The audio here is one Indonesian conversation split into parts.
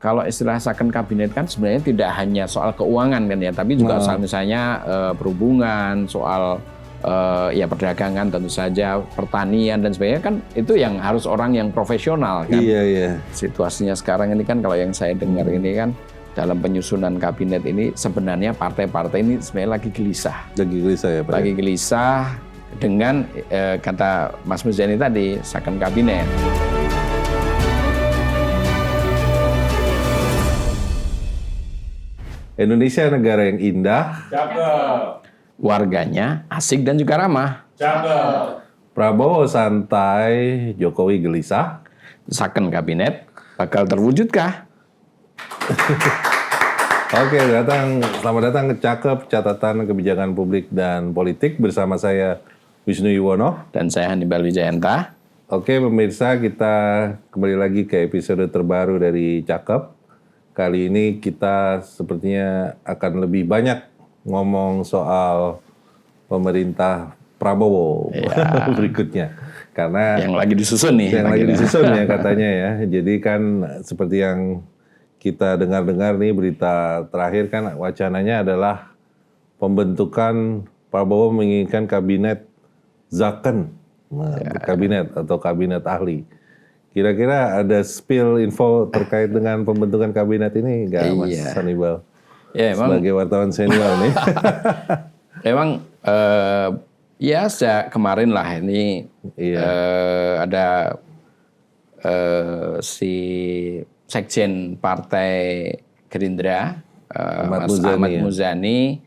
kalau istilah second kabinet kan sebenarnya tidak hanya soal keuangan kan ya, tapi juga soal misalnya perhubungan, soal ya perdagangan tentu saja, pertanian dan sebagainya kan itu yang harus orang yang profesional kan. Iya. Situasinya sekarang ini kan kalau yang saya dengar ini kan dalam penyusunan kabinet ini sebenarnya partai-partai ini sebenarnya lagi gelisah. Lagi gelisah ya Pak? Lagi gelisah dengan kata Mas Muzani tadi, second kabinet. Indonesia negara yang indah. Cakep. Warganya asik dan juga ramah. Cakep. Prabowo santai, Jokowi gelisah. Second kabinet bakal terwujudkah? Oke, selamat datang ke Cakep, catatan kebijakan publik dan politik bersama saya Wisnu Yuwono. Dan saya Hannibal Wijayanta. Oke pemirsa, kita kembali lagi ke episode terbaru dari Cakep. Kali ini kita sepertinya akan lebih banyak ngomong soal pemerintah Prabowo berikutnya. Karena yang lagi disusun nih. Yang lagi disusun ya katanya ya. Jadi kan seperti yang kita dengar-dengar nih berita terakhir kan wacananya adalah pembentukan Prabowo menginginkan kabinet Zaken, kabinet atau kabinet ahli. Kira-kira ada spill info terkait dengan pembentukan kabinet ini nggak Mas Hannibal? Ya, emang, sebagai wartawan senior nih. Memang ya sejak kemarin lah ini ada si Sekjen Partai Gerindra Mas Ahmad Muzani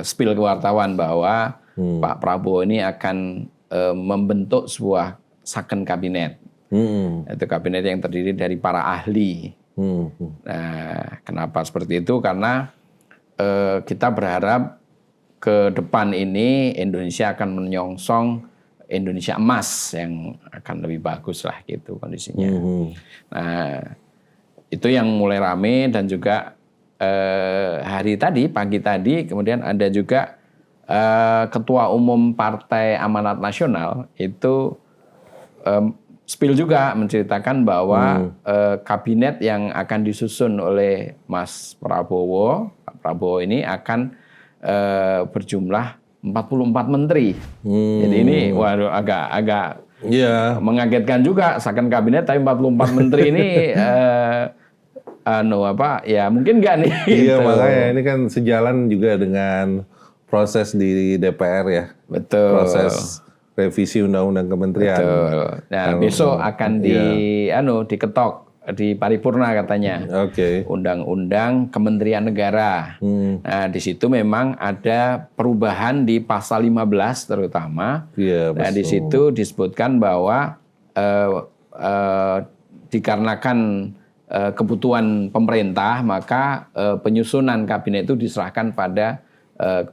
spill ke wartawan bahwa Pak Prabowo ini akan membentuk sebuah second kabinet. Itu kabinet yang terdiri dari para ahli. Nah, kenapa seperti itu? Karena kita berharap ke depan ini Indonesia akan menyongsong Indonesia emas yang akan lebih bagus lah gitu kondisinya. Nah, itu yang mulai rame dan juga pagi tadi kemudian ada juga Ketua Umum Partai Amanat Nasional itu spill juga menceritakan bahwa kabinet yang akan disusun oleh Mas Prabowo, Pak Prabowo ini akan berjumlah 44 menteri. Jadi ini waduh agak mengagetkan juga, second kabinet tapi 44 menteri ini ya mungkin nggak nih. Iya gitu. makanya ini kan sejalan juga dengan proses di DPR ya. Betul. Proses revisi undang-undang kementerian. Betul. Nah, besok akan diketok di paripurna katanya. Undang-undang Kementerian Negara. Nah, di situ memang ada perubahan di pasal 15 terutama. Nah, di situ disebutkan bahwa dikarenakan kebutuhan pemerintah, maka penyusunan kabinet itu diserahkan pada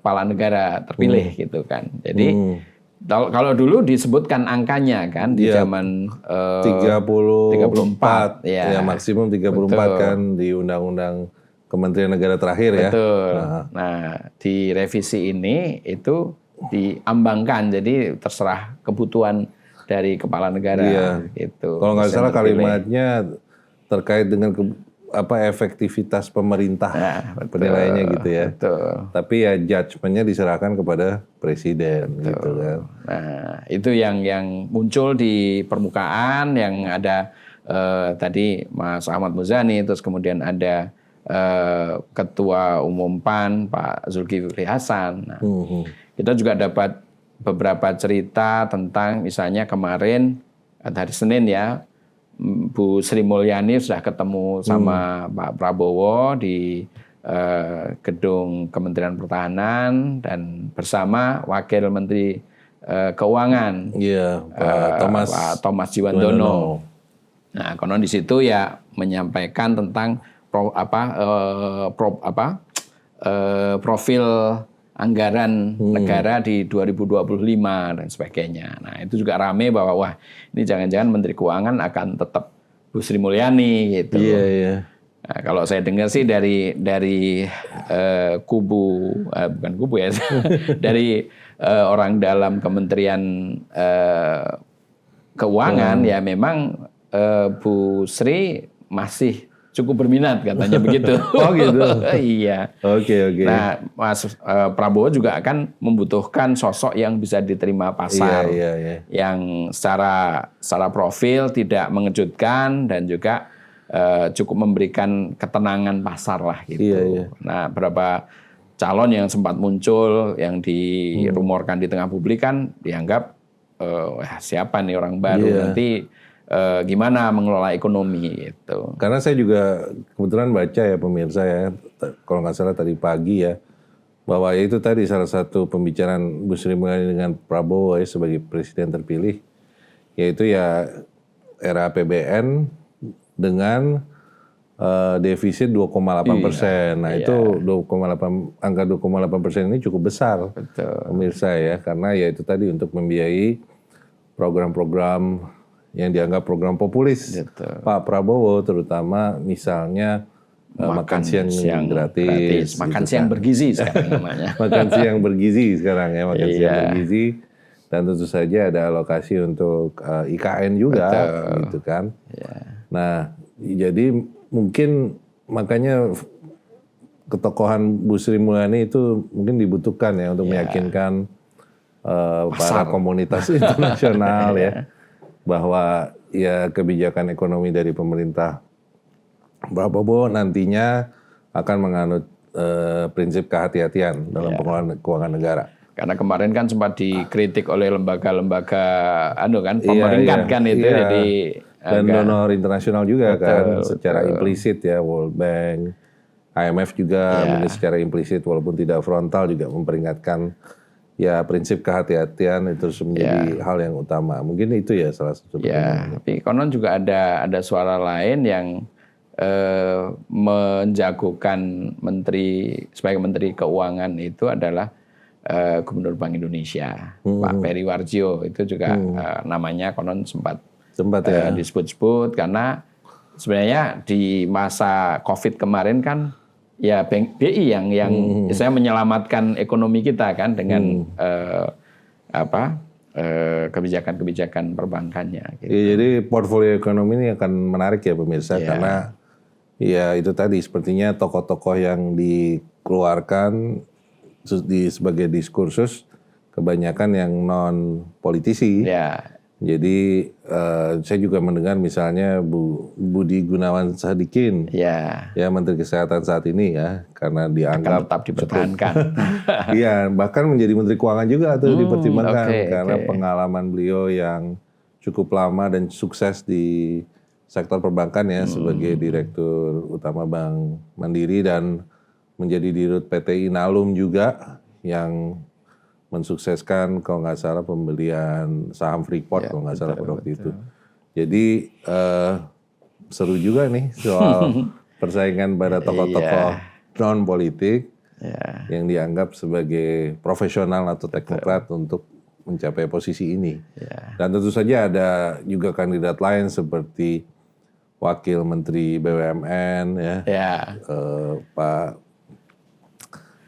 kepala negara terpilih gitu kan. Jadi kalau dulu disebutkan angkanya kan di zaman 34 ya maksimum 34 kan di Undang-Undang Kementerian Negara terakhir ya. Betul. Nah, di revisi ini itu diambangkan jadi terserah kebutuhan dari kepala negara gitu. Kalau nggak salah kalimatnya terkait dengan efektivitas pemerintah penilaiannya gitu ya. Betul. Tapi ya judgement-nya diserahkan kepada presiden gitu kan. Nah, itu yang muncul di permukaan yang ada tadi Mas Ahmad Muzani, terus kemudian ada Ketua Umum PAN Pak Zulkifli Hasan. Nah, kita juga dapat beberapa cerita tentang misalnya kemarin hari Senin ya, Bu Sri Mulyani sudah ketemu sama Pak Prabowo di gedung Kementerian Pertahanan dan bersama Wakil Menteri Keuangan Pak Thomas Djiwandono. Nah, konon di situ ya menyampaikan tentang profil anggaran negara di 2025 dan sebagainya. Nah, itu juga rame bahwa wah ini jangan-jangan Menteri Keuangan akan tetap Bu Sri Mulyani gitu. Iya. Nah, kalau saya dengar sih dari bukan kubu ya, dari orang dalam Kementerian Keuangan ya memang Bu Sri masih cukup berminat katanya begitu. Oh gitu. Iya. Oke. Nah, Mas Prabowo juga akan membutuhkan sosok yang bisa diterima pasar, Iya. yang secara profil tidak mengejutkan dan juga cukup memberikan ketenangan pasar lah gitu. Iya. Nah, berapa calon yang sempat muncul yang dirumorkan di tengah publik kan dianggap siapa nih orang baru nanti gimana mengelola ekonomi gitu. Karena saya juga kebetulan baca ya pemirsa ya, kalau nggak salah tadi pagi ya, bahwa itu tadi salah satu pembicaraan Bu Sri Mulyani dengan Prabowo ya sebagai presiden terpilih, yaitu ya era APBN dengan defisit 2,8%. Nah itu angka 2,8% ini cukup besar, pemirsa ya, karena ya itu tadi untuk membiayai program-program yang dianggap program populis Pak Prabowo, terutama misalnya makan siang gratis, makan siang bergizi sekarang namanya. Makan siang bergizi sekarang ya, makan siang bergizi, dan tentu saja ada alokasi untuk IKN juga, gitu kan. Nah, jadi mungkin makanya ketokohan Bu Sri Mulyani itu mungkin dibutuhkan ya untuk meyakinkan para komunitas internasional ya, bahwa ya kebijakan ekonomi dari pemerintah Prabowo nantinya akan menganut prinsip kehati-hatian dalam pengelolaan keuangan negara. Karena kemarin kan sempat dikritik oleh lembaga-lembaga pemeringkat kan itu jadi dan donor internasional juga kan secara implisit ya, World Bank, IMF juga mungkin secara implisit walaupun tidak frontal juga memperingatkan ya prinsip kehati-hatian itu menjadi hal yang utama. Mungkin itu ya salah satu. Tapi konon juga ada suara lain yang menjagokan sebagai Menteri Keuangan itu adalah Gubernur Bank Indonesia, Pak Peri Warjio. Itu juga namanya konon sempat disebut-sebut karena sebenarnya di masa COVID kemarin kan ya BI yang saya menyelamatkan ekonomi kita kan dengan kebijakan-kebijakan perbankannya. Gitu. Ya, jadi portfolio ekonomi ini akan menarik ya pemirsa karena ya itu tadi sepertinya tokoh-tokoh yang dikeluarkan sebagai diskursus kebanyakan yang non politisi. Jadi saya juga mendengar misalnya Budi Gunawan Sadikin, ya Menteri Kesehatan saat ini ya, karena dianggap akan tetap dipertahankan. Iya, bahkan menjadi Menteri Keuangan juga tuh dipertimbangkan karena pengalaman beliau yang cukup lama dan sukses di sektor perbankan ya sebagai Direktur Utama Bank Mandiri dan menjadi Dirut PT Inalum juga yang mensukseskan kalau nggak salah pembelian saham Freeport kalau nggak salah pada waktu itu. Jadi seru juga nih soal persaingan pada tokoh-tokoh non politik yang dianggap sebagai profesional atau teknokrat untuk mencapai posisi ini. Dan tentu saja ada juga kandidat lain seperti Wakil Menteri BUMN Pak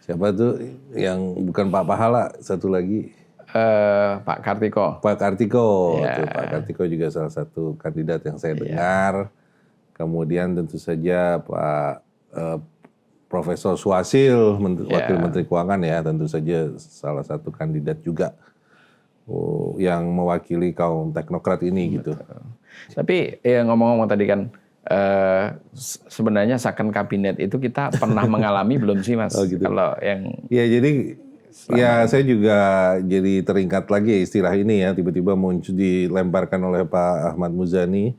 siapa tuh yang bukan Pak Pahala, satu lagi Pak Kartiko. Pak Kartiko, Pak Kartiko juga salah satu kandidat yang saya dengar. Kemudian tentu saja Pak Profesor Suhasil, Wakil Menteri Keuangan ya, tentu saja salah satu kandidat juga yang mewakili kaum teknokrat ini gitu. Tapi ngomong-ngomong tadi kan. Sebenarnya second kabinet itu kita pernah mengalami belum sih Mas? Oh, gitu. Kalau yang jadi saya juga jadi teringat lagi istilah ini ya, tiba-tiba muncul dilemparkan oleh Pak Ahmad Muzani.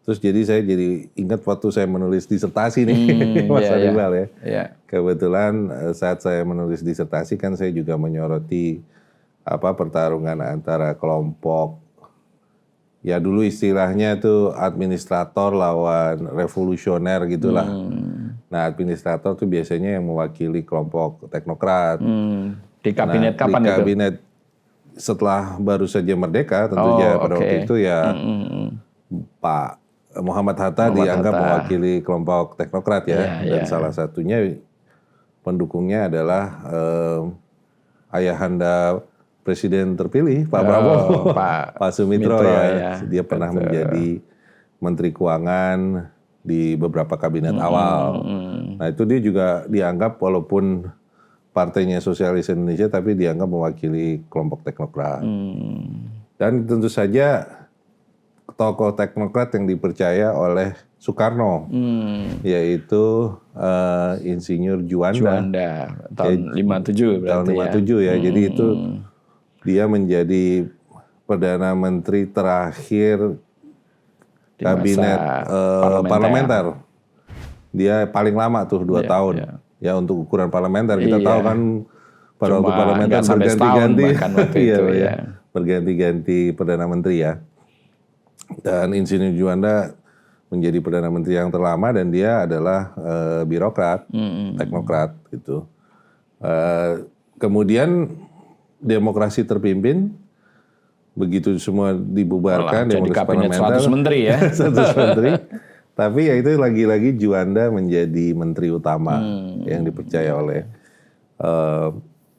Terus jadi saya jadi ingat waktu saya menulis disertasi nih Mas Aribal ya. Kebetulan saat saya menulis disertasi kan saya juga menyoroti pertarungan antara kelompok ya dulu istilahnya itu administrator lawan revolusioner gitulah. Nah administrator tuh biasanya yang mewakili kelompok teknokrat. Di kabinet kapan itu? Di kabinet setelah baru saja merdeka tentunya pada waktu itu ya Pak Muhammad Hatta dianggap mewakili kelompok teknokrat ya. Dan salah satunya pendukungnya adalah ayahanda Presiden terpilih Pak Prabowo, Pak Sumitro ya. Dia pernah menjadi Menteri Keuangan di beberapa kabinet awal. Nah itu dia juga dianggap walaupun partainya Sosialis Indonesia tapi dianggap mewakili kelompok teknokrat. Dan tentu saja tokoh teknokrat yang dipercaya oleh Soekarno, yaitu Insinyur Juanda tahun 57 berarti tahun 57 ya. Jadi itu dia menjadi Perdana Menteri terakhir Di kabinet masa parlementer. Dia paling lama tuh 2 tahun. Ya untuk ukuran parlementer kita tahu kan pada waktu parlementer nggak sampai berganti-ganti. bahkan waktu itu, ya. Berganti-ganti Perdana Menteri ya. Dan Insinyur Juanda menjadi Perdana Menteri yang terlama dan dia adalah birokrat, teknokrat gitu. Kemudian demokrasi terpimpin, begitu semua dibubarkan, jadi demokrasi kabinet parlementer, 100 menteri ya. 100 menteri. Tapi ya itu lagi-lagi Juanda menjadi menteri utama yang dipercaya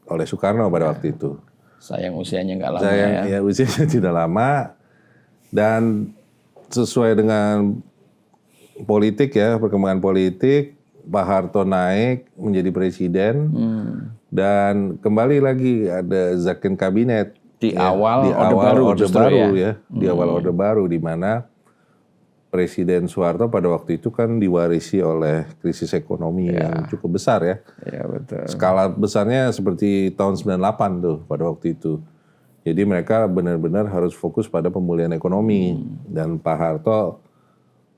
oleh Soekarno pada waktu itu. Sayang usianya nggak lama ya. Ya usianya tidak lama dan sesuai dengan politik ya, perkembangan politik, Pak Harto naik menjadi presiden dan kembali lagi ada zakon kabinet di awal Orde Baru ya. Di awal Orde Baru di mana Presiden Soeharto pada waktu itu kan diwarisi oleh krisis ekonomi yang cukup besar ya. Iya betul. Skala besarnya seperti tahun 98 tuh pada waktu itu. Jadi mereka benar-benar harus fokus pada pemulihan ekonomi dan Pak Harto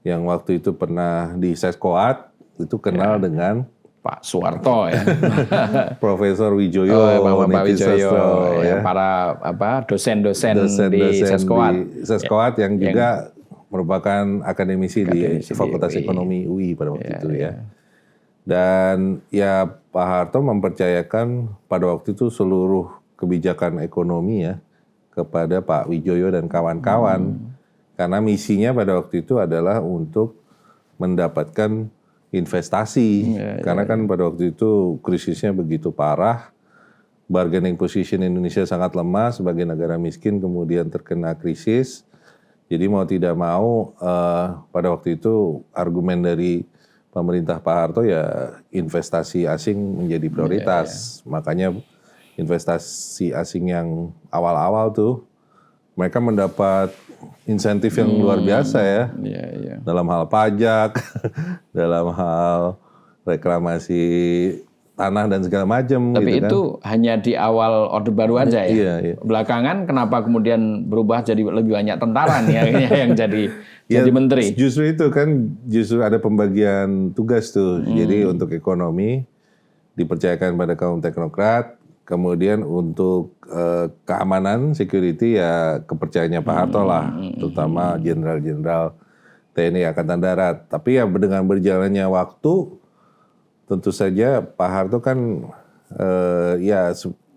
yang waktu itu pernah di Seskoat itu kenal dengan Pak Soeharto ya. Profesor Wijoyo, Pak Wijoyo ya. Para dosen-dosen di Seskoat. Di Seskoat yang juga merupakan akademisi di Fakultas Ekonomi UI pada waktu itu ya. Dan ya Pak Harto mempercayakan pada waktu itu seluruh kebijakan ekonomi ya kepada Pak Wijoyo dan kawan-kawan. Karena misinya pada waktu itu adalah untuk mendapatkan investasi. Karena kan pada waktu itu krisisnya begitu parah. Bargaining position Indonesia sangat lemah sebagai negara miskin kemudian terkena krisis. Jadi mau tidak mau pada waktu itu argumen dari pemerintah Pak Harto ya investasi asing menjadi prioritas. Makanya investasi asing yang awal-awal tuh mereka mendapat insentif yang luar biasa ya. Dalam hal pajak, dalam hal reklamasi tanah dan segala macam. Tapi gitu itu kan hanya di awal Orde Baru aja ya. Iya. Belakangan kenapa kemudian berubah jadi lebih banyak tentara nih yang jadi menteri? Justru itu kan justru ada pembagian tugas tuh. Jadi untuk ekonomi dipercayakan pada kaum teknokrat. Kemudian untuk keamanan, security ya kepercayaannya Pak Harto lah, terutama jenderal-jenderal TNI Angkatan Darat. Tapi ya dengan berjalannya waktu, tentu saja Pak Harto kan ya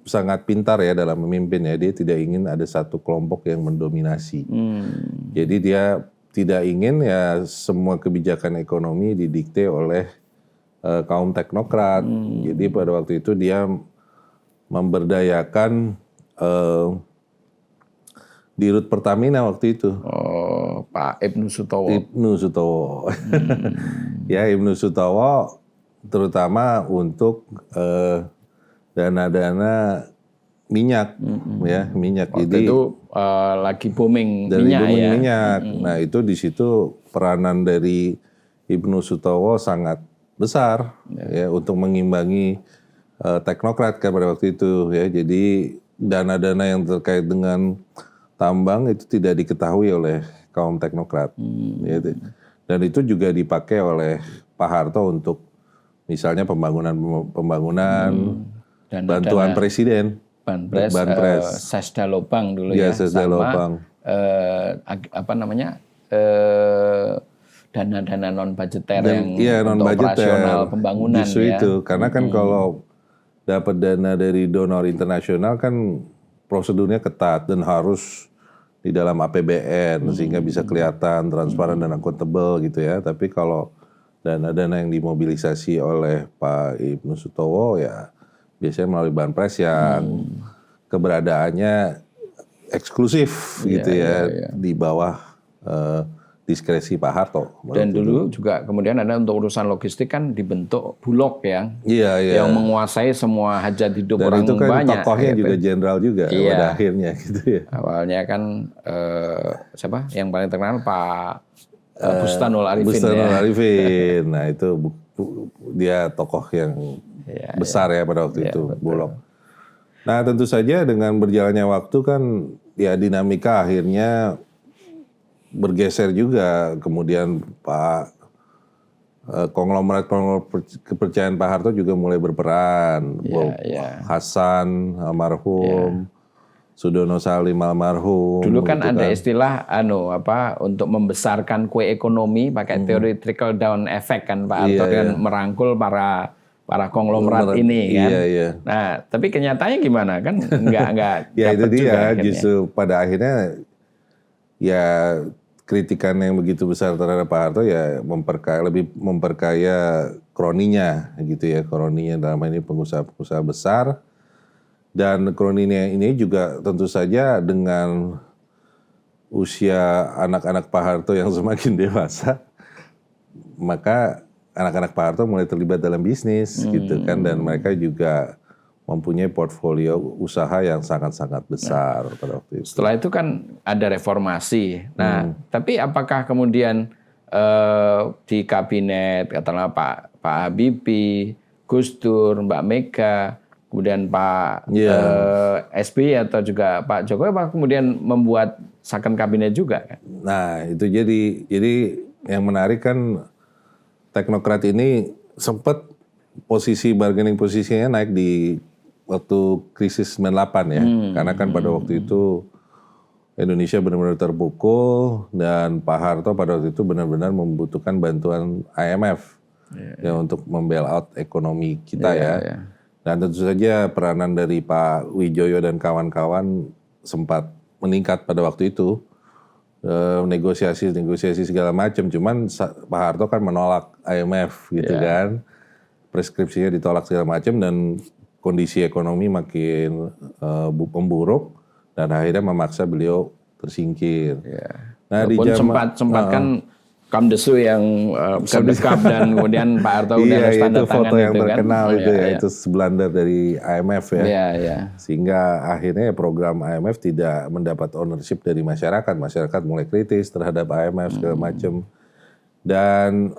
sangat pintar ya dalam memimpin ya. Dia tidak ingin ada satu kelompok yang mendominasi. Jadi dia tidak ingin ya semua kebijakan ekonomi didikte oleh kaum teknokrat. Jadi pada waktu itu dia memberdayakan Dirut Pertamina waktu itu. Oh, Pak Ibnu Sutowo. Ya Ibnu Sutowo terutama untuk dana-dana minyak, ya minyak. Waktu jadi itu lagi booming dari minyak booming ya. minyak. Nah itu di situ peranan dari Ibnu Sutowo sangat besar ya untuk mengimbangi teknokrat kan pada waktu itu ya. Jadi dana-dana yang terkait dengan tambang itu tidak diketahui oleh kaum teknokrat. Ya. Dan itu juga dipakai oleh Pak Harto untuk misalnya pembangunan bantuan presiden. Banpres. Sesda Lobang dulu ya. Sesda Lobang. Dana-dana non budgeter yang untuk operasional pembangunan. Justru ya. itu karena kan kalau dapat dana dari donor internasional kan prosedurnya ketat dan harus di dalam APBN sehingga bisa kelihatan transparan dan akuntabel gitu ya. Tapi kalau dana-dana yang dimobilisasi oleh Pak Ibnu Sutowo ya biasanya melalui Banpres yang keberadaannya eksklusif gitu ya. Di bawah diskresi Pak Harto. Dan dulu juga kemudian ada untuk urusan logistik kan dibentuk Bulog yang Iya. yang menguasai semua hajat hidup Dan orang itu kan banyak. tokohnya gitu. juga jenderal juga pada akhirnya gitu ya. Awalnya kan siapa yang paling terkenal Pak Bustanul Arifin. Bustanul Arifin. Nah itu dia tokoh yang besar ya pada waktu itu, betul. Bulog. Nah tentu saja dengan berjalannya waktu kan ya dinamika akhirnya bergeser juga. Kemudian konglomerat kepercayaan Pak Harto juga mulai berperan. Hasan almarhum, Sudono Salim almarhum. Dulu kan ada istilah untuk membesarkan kue ekonomi pakai teori trickle down effect kan Pak Harto kan merangkul para konglomerat ini kan. Iya. Nah, tapi kenyataannya gimana kan enggak ya itu dia juga, justru pada akhirnya ya kritikan yang begitu besar terhadap Pak Harto ya lebih memperkaya kroninya gitu ya. Kroninya dalam hal ini pengusaha-pengusaha besar. Dan kroninya ini juga tentu saja dengan usia anak-anak Pak Harto yang semakin dewasa, maka anak-anak Pak Harto mulai terlibat dalam bisnis gitu kan, dan mereka juga mempunyai portfolio usaha yang sangat-sangat besar pada waktu itu. Setelah itu kan ada reformasi. Nah, tapi apakah kemudian di kabinet katakanlah Pak Habibie, Gus Dur, Mbak Mega, kemudian Pak SBY atau juga Pak Jokowi, apa kemudian membuat second kabinet juga kan? Nah, itu jadi yang menarik kan teknokrat ini sempat bargaining posisinya naik di waktu krisis 98 ya. Karena kan pada waktu itu Indonesia benar-benar terpukul dan Pak Harto pada waktu itu benar-benar membutuhkan bantuan IMF ya untuk membail out ekonomi kita ya. Dan tentu saja peranan dari Pak Wijoyo dan kawan-kawan sempat meningkat pada waktu itu. Negosiasi segala macam. Cuman Pak Harto kan menolak IMF gitu kan. Preskripsinya ditolak segala macam dan kondisi ekonomi makin memburuk dan akhirnya memaksa beliau tersingkir. Nah, di sempat kan Kamdesu yang sedekap dan kemudian Pak Harto udah harus tanda tangan itu kan. Iya, itu foto yang terkenal itu ya, itu seblunder dari IMF ya. Iya. Sehingga akhirnya program IMF tidak mendapat ownership dari masyarakat. Masyarakat mulai kritis terhadap IMF segala macam. Dan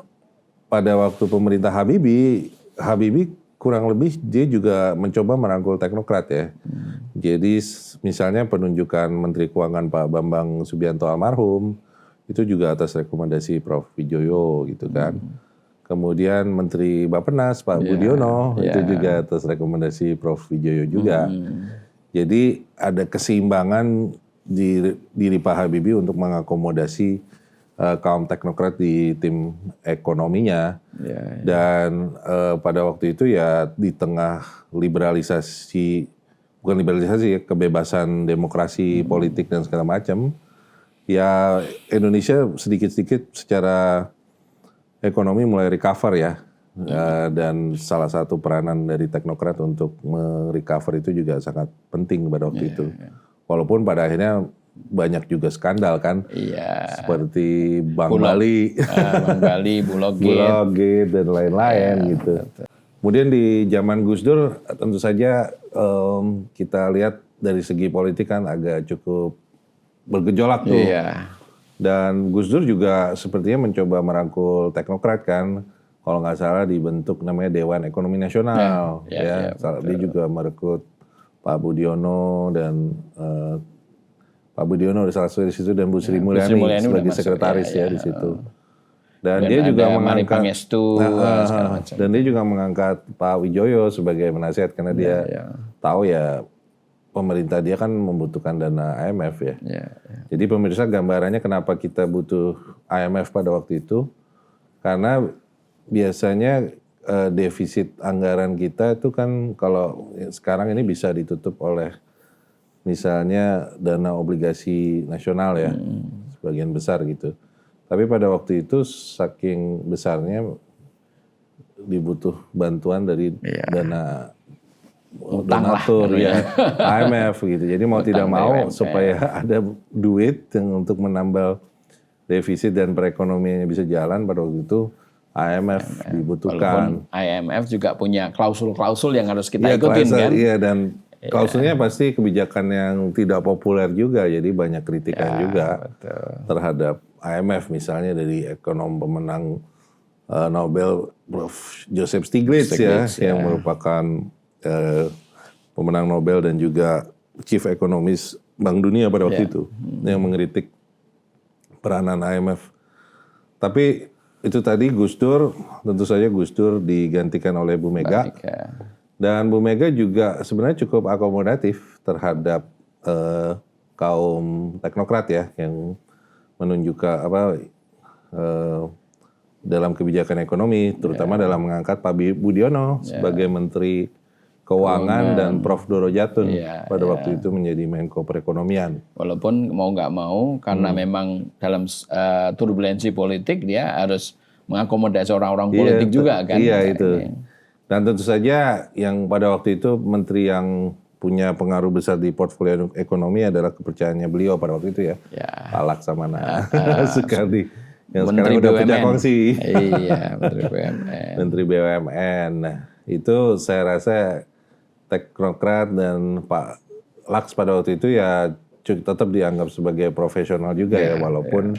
pada waktu pemerintah Habibie kurang lebih dia juga mencoba merangkul teknokrat ya. Jadi misalnya penunjukan Menteri Keuangan Pak Bambang Subianto almarhum, itu juga atas rekomendasi Prof. Wijoyo gitu kan. Kemudian Menteri Bappenas Pak Budiono itu juga atas rekomendasi Prof. Wijoyo juga. Jadi ada keseimbangan di diri Pak Habibie untuk mengakomodasi kaum teknokrat di tim ekonominya. Dan pada waktu itu ya di tengah kebebasan demokrasi politik dan segala macam, ya Indonesia sedikit-sedikit secara ekonomi mulai recover ya. Dan salah satu peranan dari teknokrat untuk merecover itu juga sangat penting pada waktu itu. Walaupun pada akhirnya banyak juga skandal kan. Seperti Bank Bali, Bulog dan lain-lain gitu. Kemudian di zaman Gus Dur tentu saja kita lihat dari segi politik kan agak cukup bergejolak tuh. Dan Gus Dur juga sepertinya mencoba merangkul teknokrat kan. Kalau nggak salah dibentuk namanya Dewan Ekonomi Nasional. Dia juga merekrut Pak Budiono dan Pak Budiono salah satu di situ dan Bu Sri Mulyani sebagai sekretaris di situ. Dan dia juga mengangkat dan dia juga mengangkat Pak Wijoyo sebagai penasihat karena dia tahu ya pemerintah dia kan membutuhkan dana IMF ya. Jadi pemirsa gambarannya kenapa kita butuh IMF pada waktu itu, karena biasanya defisit anggaran kita itu kan kalau sekarang ini bisa ditutup oleh misalnya dana obligasi nasional ya, sebagian besar gitu. Tapi pada waktu itu saking besarnya dibutuh bantuan dari dana donatur IMF gitu. Jadi mau tidak mau supaya ada duit yang untuk menambal defisit dan perekonomiannya bisa jalan, pada waktu itu IMF dibutuhkan. Walaupun IMF juga punya klausul-klausul yang harus kita Iya, ikutin kan. Iya, dan klausulnya pasti kebijakan yang tidak populer juga, jadi banyak kritikan juga terhadap IMF, misalnya dari ekonom pemenang Nobel Prof. Joseph Stiglitz ya, yang merupakan pemenang Nobel dan juga chief ekonomis Bank Dunia pada waktu itu, yang mengkritik peranan IMF. Tapi itu tadi Gus Dur, tentu saja Gus Dur digantikan oleh Bu Mega. Dan Bu Mega juga sebenarnya cukup akomodatif terhadap kaum teknokrat ya, yang menunjukkan dalam kebijakan ekonomi, terutama dalam mengangkat Pak Budiono sebagai Menteri Keuangan dan Prof. Doro Jatun pada waktu itu menjadi Menko Perekonomian. Walaupun mau nggak mau, karena memang dalam turbulensi politik dia harus mengakomodasi orang-orang politik juga kan. Iya itu. Dan tentu saja yang pada waktu itu menteri yang punya pengaruh besar di portfolio ekonomi adalah kepercayaannya beliau pada waktu itu ya. Pak Laksamana sekali. Yang Menteri sekarang udah pindah BUMN. kongsi. Iya, Menteri BUMN. Menteri BUMN. Nah, itu saya rasa teknokrat dan Pak Laks pada waktu itu ya tetap dianggap sebagai profesional juga ya, walaupun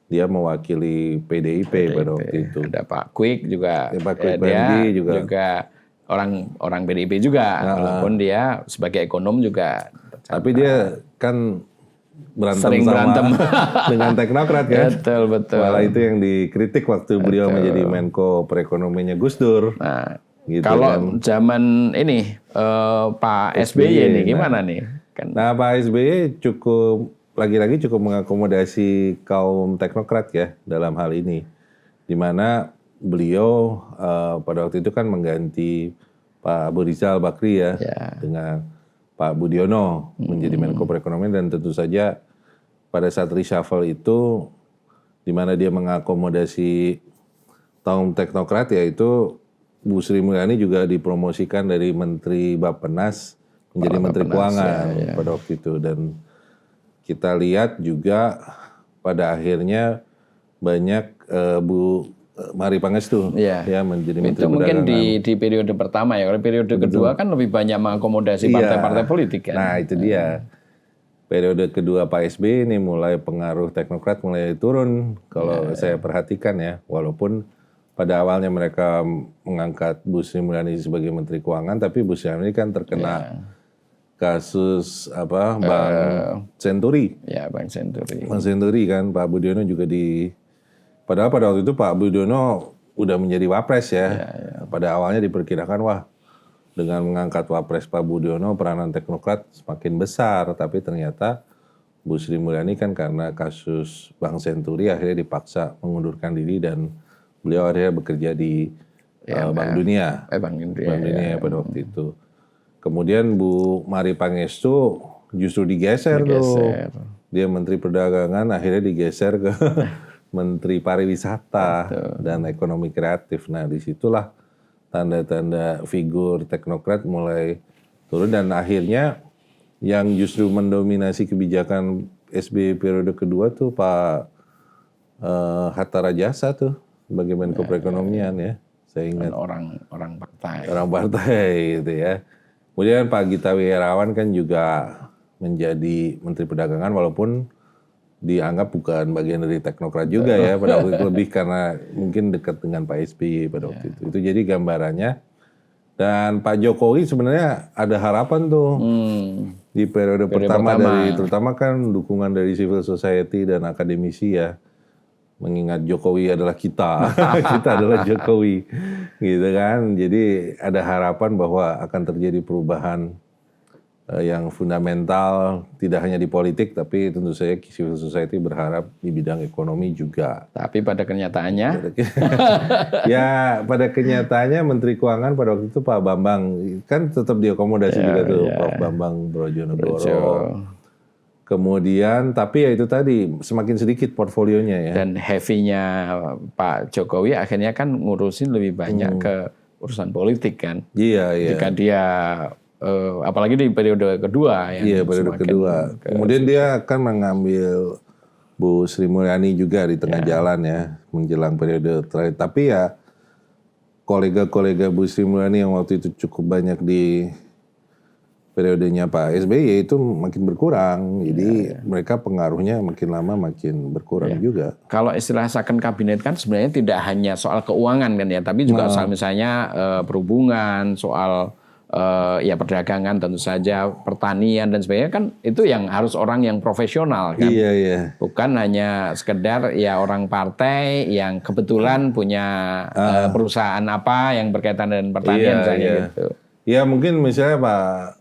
dia mewakili PDIP pada waktu itu. Ada Pak Kwik juga, Pak Kwik dia juga orang PDIP juga, walaupun dia sebagai ekonom juga. Tapi dia kan Sering berantem dengan teknokrat kan. Betul. Malah itu yang dikritik waktu beliau menjadi Menko Perekonomiannya Gus Dur. Nah, gitu kalau zaman ini Pak SBY ini gimana nih? Nah, Pak SBY lagi-lagi cukup mengakomodasi kaum teknokrat ya dalam hal ini, di mana beliau pada waktu itu kan mengganti Pak Abu Rizal Bakri ya dengan Pak Budiono menjadi Menko Perekonomian, dan tentu saja pada saat reshuffle itu di mana dia mengakomodasi kaum teknokrat, yaitu Bu Sri Mulyani juga dipromosikan dari Menteri Bappenas menjadi Menteri Keuangan pada waktu itu. Dan kita lihat juga pada akhirnya banyak Bu Mari Pangestu ya menjadi Menteri Itu mungkin Perdagangan. di periode pertama ya. Kalau periode kedua kan lebih banyak mengakomodasi partai-partai politik kan. Nah itu dia. Periode kedua Pak SBY ini mulai pengaruh teknokrat mulai turun kalau saya perhatikan ya. Walaupun pada awalnya mereka mengangkat Bu Sri Mulyani sebagai Menteri Keuangan, tapi Bu Sri Mulyani kan terkena kasus Bank Senturi. Ya, Bank Senturi. Bank Senturi kan, Pak Budiono juga padahal pada waktu itu Pak Budiono udah menjadi Wapres ya. Pada awalnya diperkirakan dengan mengangkat Wapres Pak Budiono peranan teknokrat semakin besar, tapi ternyata Bu Sri Mulyani kan karena kasus Bank Senturi akhirnya dipaksa mengundurkan diri dan beliau akhirnya bekerja di Bank Dunia. Bank Dunia pada waktu itu. Kemudian Bu Mari Pangestu justru digeser tuh. Dia Menteri Perdagangan akhirnya digeser ke Menteri Pariwisata dan Ekonomi Kreatif. Nah, disitulah tanda-tanda figur teknokrat mulai turun, dan akhirnya yang justru mendominasi kebijakan SBY periode kedua tuh Pak Hatta Rajasa tuh sebagai Menko Perekonomian ya. Saya ingat orang partai. Orang partai gitu ya. Kemudian Pak Gita Wirawan kan juga menjadi Menteri Perdagangan, walaupun dianggap bukan bagian dari teknokrat juga ya pada waktu itu, lebih karena mungkin dekat dengan Pak SBY pada waktu itu. Itu jadi gambarannya. Dan Pak Jokowi sebenarnya ada harapan tuh di periode pertama dari, terutama kan dukungan dari civil society dan akademisi ya, mengingat Jokowi adalah kita, kita adalah Jokowi, gitu kan. Jadi ada harapan bahwa akan terjadi perubahan yang fundamental, tidak hanya di politik, tapi tentu saja civil society berharap di bidang ekonomi juga. Tapi pada kenyataannya? Ya, pada kenyataannya Menteri Keuangan pada waktu itu Pak Bambang, kan tetap diakomodasi juga tuh, Pak Bambang Brojonegoro. Kemudian, tapi ya itu tadi, semakin sedikit portfolionya ya. Dan heavy-nya Pak Jokowi akhirnya kan ngurusin lebih banyak ke urusan politik kan. Iya. Jika dia apalagi di periode kedua ya. Iya, periode kedua. Kemudian dia akan mengambil Bu Sri Mulyani juga di tengah jalan ya menjelang periode terakhir. Tapi ya kolega-kolega Bu Sri Mulyani yang waktu itu cukup banyak di periodenya Pak SBY itu makin berkurang. Jadi mereka pengaruhnya makin lama makin berkurang juga. Kalau istilah second kabinet kan sebenarnya tidak hanya soal keuangan kan ya, tapi juga soal misalnya perhubungan, soal ya perdagangan tentu saja, pertanian dan sebagainya kan itu yang harus orang yang profesional kan. Iya, iya. Bukan hanya sekedar ya orang partai yang kebetulan punya perusahaan apa yang berkaitan dengan pertanian misalnya gitu. Ya mungkin misalnya Pak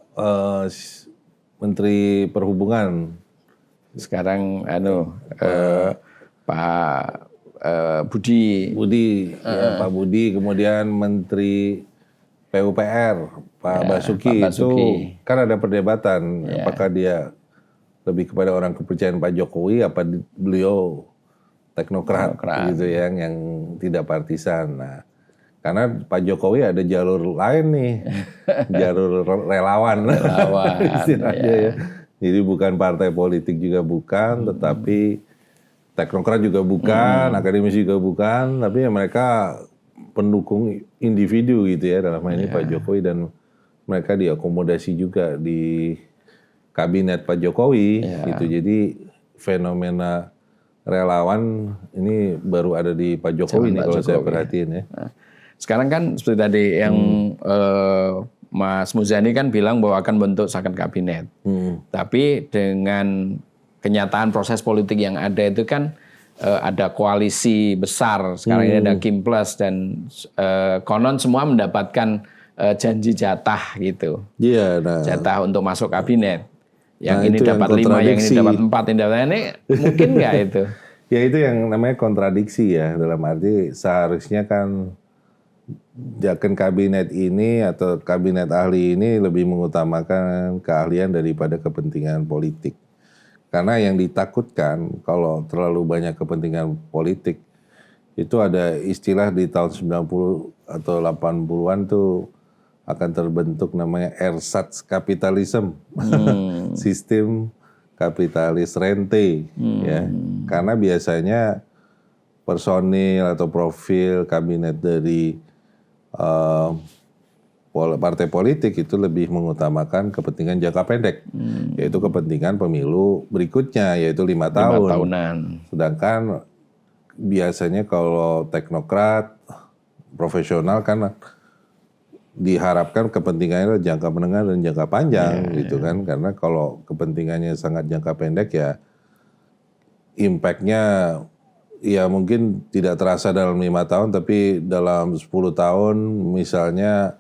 Menteri Perhubungan sekarang Pak Budi ya, Pak Budi, kemudian Menteri PUPR Pak Basuki itu kan ada perdebatan apakah dia lebih kepada orang kepercayaan Pak Jokowi apa beliau teknokrat gitu yang tidak partisan. Nah, karena Pak Jokowi ada jalur lain nih, jalur relawan istilahnya ya. Jadi bukan partai politik juga bukan, tetapi teknokrat juga bukan, akademisi juga bukan, tapi ya mereka pendukung individu gitu ya dalam hal ini Pak Jokowi, dan mereka diakomodasi juga di kabinet Pak Jokowi gitu. Jadi fenomena relawan ini baru ada di Pak Jokowi nih kalau saya perhatiin ya. Sekarang kan seperti tadi yang Mas Muzani kan bilang bahwa akan bentuk second kabinet. Tapi dengan kenyataan proses politik yang ada itu kan ada koalisi besar. Sekarang ini ada Kim Plus dan konon semua mendapatkan janji jatah gitu. Iya. Nah, jatah untuk masuk kabinet. Yang ini dapat 5, yang ini dapat 4, yang dapat ini mungkin nggak itu? Ya itu yang namanya kontradiksi ya, dalam arti seharusnya kan jaken kabinet ini atau kabinet ahli ini lebih mengutamakan keahlian daripada kepentingan politik. Karena yang ditakutkan kalau terlalu banyak kepentingan politik, itu ada istilah di tahun 90 atau 80-an tuh akan terbentuk namanya ersatz kapitalisme. Sistem kapitalis rente ya. Karena biasanya personil atau profil kabinet dari partai politik itu lebih mengutamakan kepentingan jangka pendek, yaitu kepentingan pemilu berikutnya, yaitu 5 tahun. 5 tahunan. Sedangkan biasanya kalau teknokrat, profesional kan diharapkan kepentingannya jangka menengah dan jangka panjang gitu kan. Karena kalau kepentingannya sangat jangka pendek ya impact-nya ya mungkin tidak terasa dalam 5 tahun, tapi dalam 10 tahun misalnya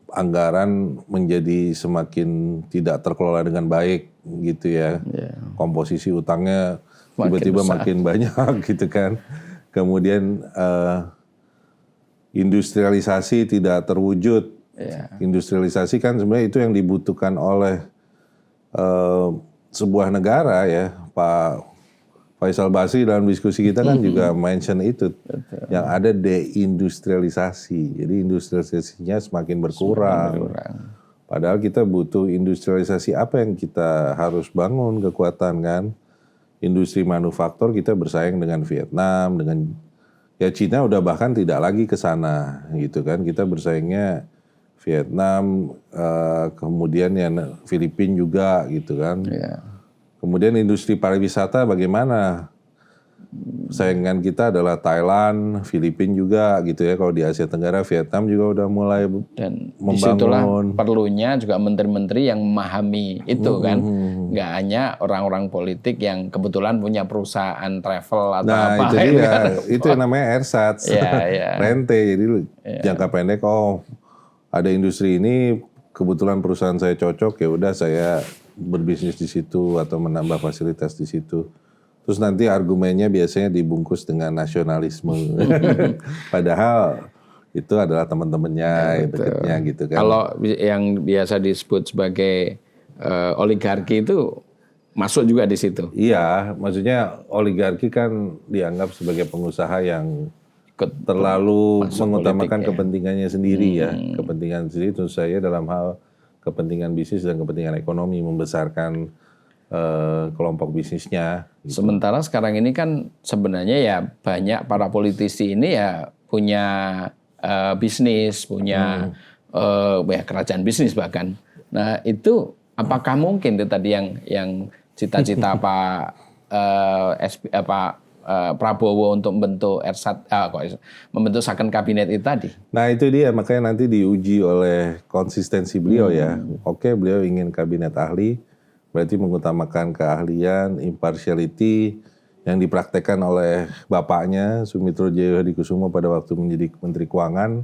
anggaran menjadi semakin tidak terkelola dengan baik gitu ya. Komposisi utangnya tiba-tiba makin banyak gitu kan. Kemudian industrialisasi tidak terwujud. Industrialisasi kan sebenarnya itu yang dibutuhkan oleh sebuah negara ya. Pak Faisal Basri dalam diskusi kita kan juga mention itu. Yang ada deindustrialisasi. Jadi industrialisasinya semakin berkurang. Padahal kita butuh industrialisasi apa yang kita harus bangun kekuatan kan. Industri manufaktur kita bersaing dengan Vietnam, dengan ya Cina udah bahkan tidak lagi ke sana gitu kan. Kita bersaingnya Vietnam, kemudian ya Filipina juga gitu kan. Kemudian industri pariwisata bagaimana? Saingan kita adalah Thailand, Filipina juga gitu ya. Kalau di Asia Tenggara, Vietnam juga udah mulai dan membangun. Disitulah perlunya juga menteri-menteri yang memahami itu kan. Nggak hanya orang-orang politik yang kebetulan punya perusahaan travel atau apa. Nah itu dia, itu yang namanya ersatz, rente. Jadi jangka pendek, ada industri ini, kebetulan perusahaan saya cocok, ya udah saya berbisnis di situ atau menambah fasilitas di situ. Terus nanti argumennya biasanya dibungkus dengan nasionalisme. Padahal itu adalah teman-temannya dekatnya gitu kan. Kalau yang biasa disebut sebagai oligarki itu masuk juga di situ. Iya, maksudnya oligarki kan dianggap sebagai pengusaha yang terlalu mengutamakan kepentingannya sendiri ya. Kepentingan sendiri tentu saja dalam hal kepentingan bisnis dan kepentingan ekonomi, membesarkan kelompok bisnisnya. Gitu. Sementara sekarang ini kan sebenarnya ya banyak para politisi ini ya punya bisnis, punya ya kerajaan bisnis bahkan. Nah itu apakah mungkin itu tadi yang cita-cita Pak Prabowo untuk membentuk membentuk second kabinet itu tadi? Nah itu dia, makanya nanti diuji oleh konsistensi beliau ya. Oke, beliau ingin kabinet ahli, berarti mengutamakan keahlian, impartiality yang dipraktekkan oleh bapaknya Sumitro Jaya Hadikusumo pada waktu menjadi Menteri Keuangan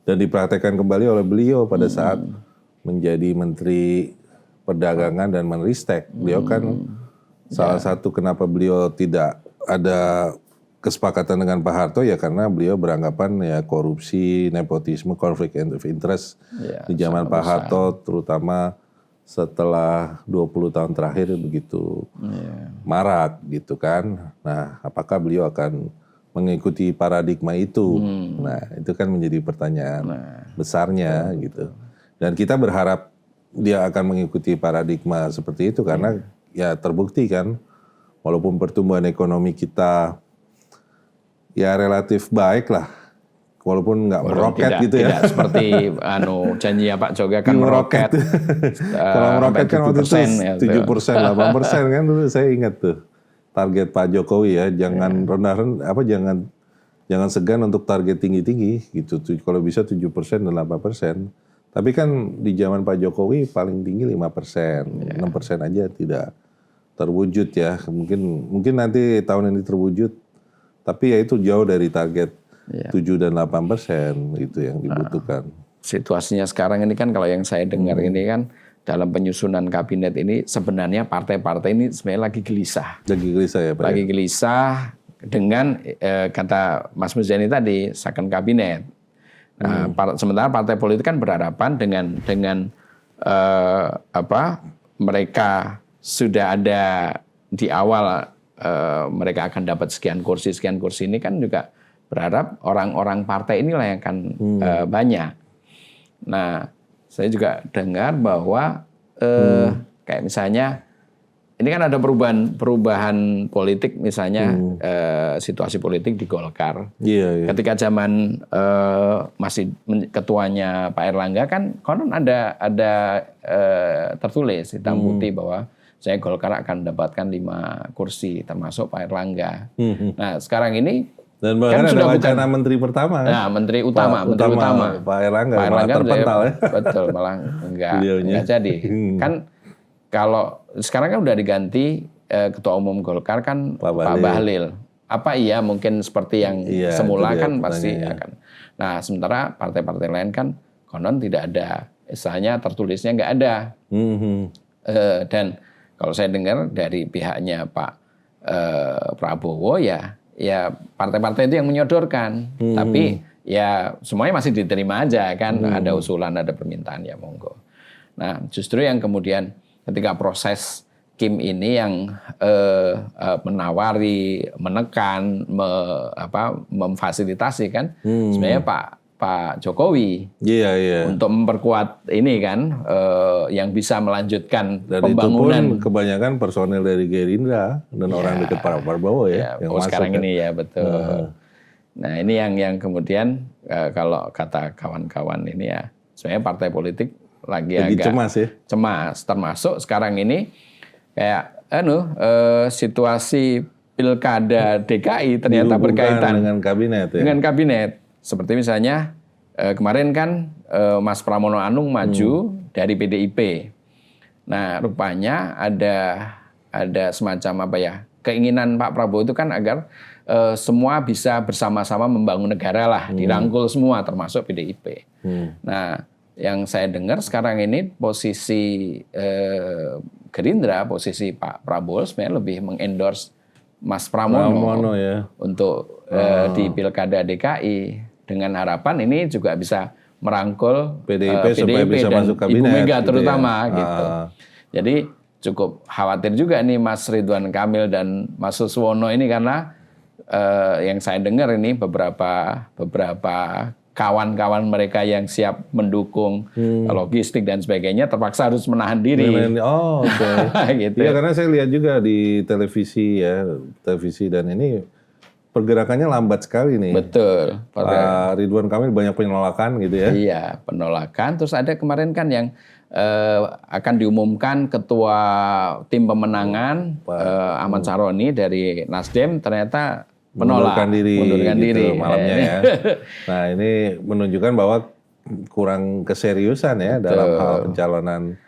dan dipraktekkan kembali oleh beliau pada saat menjadi Menteri Perdagangan dan Menristek. Beliau kan salah satu kenapa beliau tidak ada kesepakatan dengan Pak Harto ya karena beliau beranggapan ya korupsi, nepotisme, konflik of interest di zaman Pak Harto terutama setelah 20 tahun terakhir begitu marak gitu kan. Nah, apakah beliau akan mengikuti paradigma itu? Nah, itu kan menjadi pertanyaan besarnya gitu. Dan kita berharap dia akan mengikuti paradigma seperti itu karena ya terbukti kan walaupun pertumbuhan ekonomi kita ya relatif baik lah, walaupun nggak meroket gitu ya. Tidak seperti janjinya Pak Jokowi akan meroket. Kalau meroket kan waktu itu 7%, 8% kan dulu saya ingat tuh target Pak Jokowi ya, jangan jangan segan untuk target tinggi-tinggi gitu. Kalau bisa 7% dan 8%. Tapi kan di zaman Pak Jokowi paling tinggi 5%, 6% aja tidak terwujud ya. Mungkin nanti tahun ini terwujud, tapi ya itu jauh dari target 7 dan 8% itu yang dibutuhkan. Situasinya sekarang ini kan kalau yang saya dengar ini kan dalam penyusunan kabinet ini sebenarnya partai-partai ini sebenarnya lagi gelisah. Lagi gelisah ya Pak? Lagi gelisah dengan kata Mas Muzani tadi, second kabinet. Nah, sementara partai politik kan berharapan dengan mereka sudah ada di awal mereka akan dapat sekian kursi ini kan juga berharap orang-orang partai inilah yang akan banyak. Nah, saya juga dengar bahwa kayak misalnya ini kan ada perubahan politik misalnya situasi politik di Golkar. Ketika zaman masih ketuanya Pak Erlangga kan konon ada tertulis hitam putih bahwa saya Golkar akan mendapatkan 5 kursi termasuk Pak Erlangga. Nah, sekarang ini dan bahkan kan ada wacana menteri pertama kan? Nah, menteri utama Pak Erlangga malah terpental ya. Betul, malah enggak jadi. Kan kalau sekarang kan udah diganti Ketua Umum Golkar kan Pak Bahlil. Apa iya mungkin seperti yang semula kan pasti akan. Nah, sementara partai-partai lain kan konon tidak ada, istilahnya tertulisnya nggak ada. Dan kalau saya dengar dari pihaknya Pak Prabowo ya partai-partai itu yang menyodorkan. Tapi ya semuanya masih diterima aja kan. Ada usulan, ada permintaan ya monggo. Nah, justru yang kemudian ketika proses Kim ini yang menawari, menekan, memfasilitasi kan, sebenarnya Pak Jokowi untuk memperkuat ini kan, yang bisa melanjutkan dan pembangunan. Itu pun kebanyakan personel dari Gerindra dan orang dekat Pak Prabowo ya. Yang sekarang kan. Ini ya betul. Nah ini yang kemudian kalau kata kawan-kawan ini ya, sebenarnya partai politik lagi agak cemas ya. Cemas, termasuk sekarang ini kayak situasi pilkada DKI ternyata berkaitan dengan kabinet ya. Dengan kabinet. Seperti misalnya kemarin kan Mas Pramono Anung maju dari PDIP. Nah, rupanya ada semacam keinginan Pak Prabowo itu kan agar semua bisa bersama-sama membangun negara lah, dirangkul semua termasuk PDIP. Nah, yang saya dengar sekarang ini posisi Gerindra, posisi Pak Prabowo sebenarnya lebih mengendorse Mas Pramono ya. Untuk di Pilkada DKI dengan harapan ini juga bisa merangkul PDIP supaya bisa dan masuk kabinet, Ibu Mega terutama gitu. Gitu. Jadi cukup khawatir juga nih Mas Ridwan Kamil dan Mas Suswono ini karena yang saya dengar ini beberapa kawan-kawan mereka yang siap mendukung logistik dan sebagainya terpaksa harus menahan diri. Oh, oke. Gitu. Iya, karena saya lihat juga di televisi dan ini pergerakannya lambat sekali nih. Betul. Pak Ridwan Kamil banyak penolakan gitu ya. Iya, penolakan. Terus ada kemarin kan yang akan diumumkan ketua tim pemenangan Ahmad Saroni dari Nasdem ternyata mengundurkan diri malamnya ya. Nah, ini menunjukkan bahwa kurang keseriusan ya dalam hal pencalonan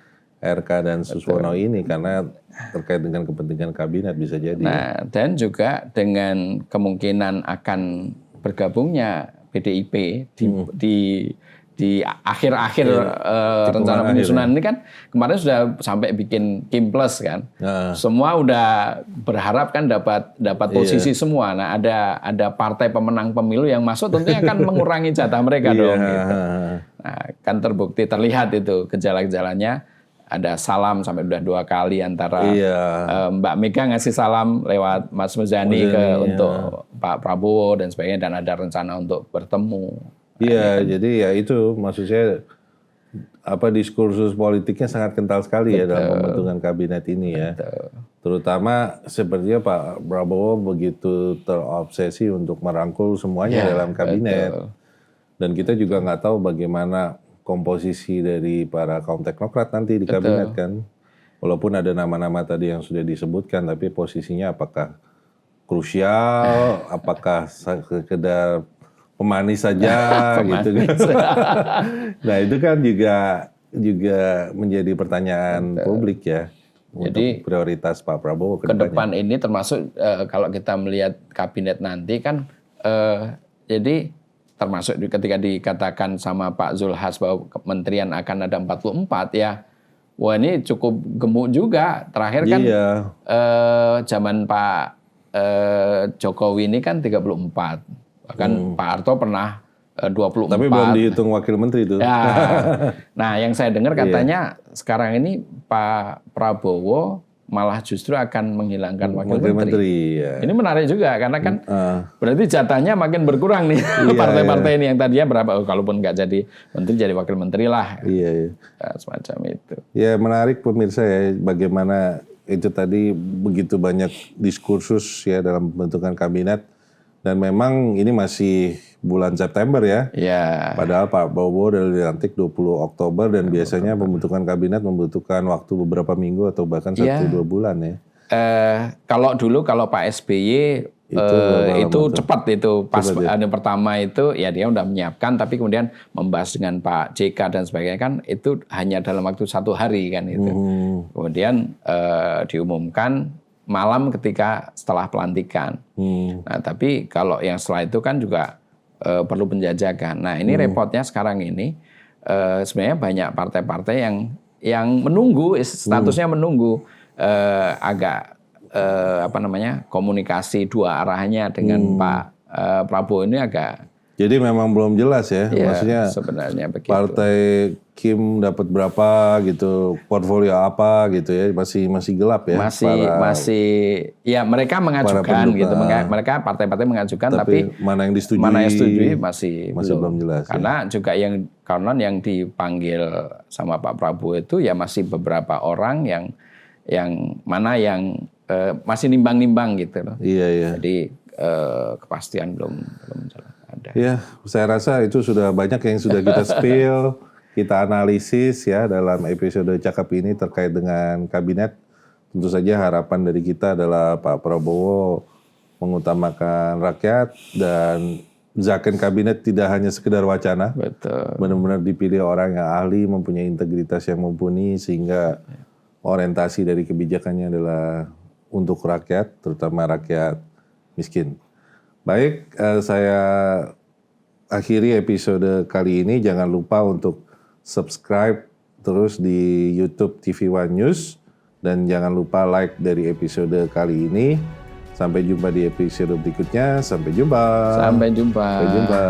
RK dan Suswono ini karena terkait dengan kepentingan kabinet bisa jadi. Nah, dan juga dengan kemungkinan akan bergabungnya PDIP di akhir-akhir rencana penyusunan ini kan kemarin sudah sampai bikin Kim Plus kan. Semua udah berharap kan dapat posisi semua. Nah, ada partai pemenang pemilu yang masuk tentunya akan mengurangi jatah mereka dong gitu. Nah, kan terbukti terlihat itu gejala-gejalanya. Ada salam sampai udah 2 kali antara Mbak Mega ngasih salam lewat Mas Muzani untuk Pak Prabowo dan sebagainya dan ada rencana untuk bertemu. Iya, jadi ya itu maksud saya diskursus politiknya sangat kental sekali ya dalam pembentukan kabinet ini ya. Terutama sepertinya Pak Prabowo begitu terobsesi untuk merangkul semuanya dalam kabinet. Dan kita juga nggak tahu bagaimana komposisi dari para kaum teknokrat nanti di kabinet kan. Walaupun ada nama-nama tadi yang sudah disebutkan, tapi posisinya apakah krusial, apakah sekedar pemanis saja gitu. Nah, itu kan juga menjadi pertanyaan publik ya. Jadi untuk prioritas Pak Prabowo ke depan ini termasuk kalau kita melihat kabinet nanti kan jadi termasuk ketika dikatakan sama Pak Zulhas bahwa kementerian akan ada 44 ya. Wah, ini cukup gemuk juga. Terakhir kan zaman Pak Jokowi ini kan 34. Bahkan Pak Harto pernah 24. Tapi belum dihitung wakil menteri itu. Ya. Nah, yang saya dengar katanya sekarang ini Pak Prabowo malah justru akan menghilangkan wakil menteri. Ya. Ini menarik juga karena kan berarti jatahnya makin berkurang nih partai-partai ini yang tadinya berapa, kalaupun nggak jadi menteri jadi wakil menteri lah. Iya. Semacam itu. Ya, menarik pemirsa ya bagaimana itu tadi begitu banyak diskursus ya dalam pembentukan kabinet. Dan memang ini masih bulan September ya. Iya. Padahal Pak Prabowo sudah dilantik 20 Oktober dan biasanya pembentukan kabinet membutuhkan waktu beberapa minggu atau bahkan 1-2 bulan ya. Kalau Pak SBY itu cepat itu pas yang pertama itu ya dia udah menyiapkan tapi kemudian membahas dengan Pak JK dan sebagainya kan itu hanya dalam waktu 1 hari kan itu. Kemudian diumumkan malam ketika setelah pelantikan. Nah, tapi kalau yang setelah itu kan juga perlu penjajakan. Nah, ini repotnya sekarang ini sebenarnya banyak partai-partai yang menunggu, statusnya menunggu agak komunikasi dua arahnya dengan Pak Prabowo ini agak. Jadi memang belum jelas ya, maksudnya sebenarnya begitu. Partai Kim dapat berapa gitu, portfolio apa gitu ya, masih gelap ya. Masih ya mereka mengajukan gitu, mereka partai-partai mengajukan tapi mana yang disetujui masih belum jelas. Karena juga yang konon yang dipanggil sama Pak Prabowo itu ya masih beberapa orang yang mana yang masih nimbang-nimbang gitu loh. Iya. Jadi kepastian belum jelas. Ya, saya rasa itu sudah banyak yang sudah kita spill, kita analisis ya dalam episode Cakap ini terkait dengan kabinet. Tentu saja harapan dari kita adalah Pak Prabowo mengutamakan rakyat dan zakon kabinet tidak hanya sekedar wacana. Betul. Benar-benar dipilih orang yang ahli, mempunyai integritas yang mumpuni sehingga orientasi dari kebijakannya adalah untuk rakyat, terutama rakyat miskin. Baik, saya akhiri episode kali ini. Jangan lupa untuk subscribe terus di YouTube TV One News. Dan jangan lupa like dari episode kali ini. Sampai jumpa di episode berikutnya. Sampai jumpa. Sampai jumpa. Sampai jumpa.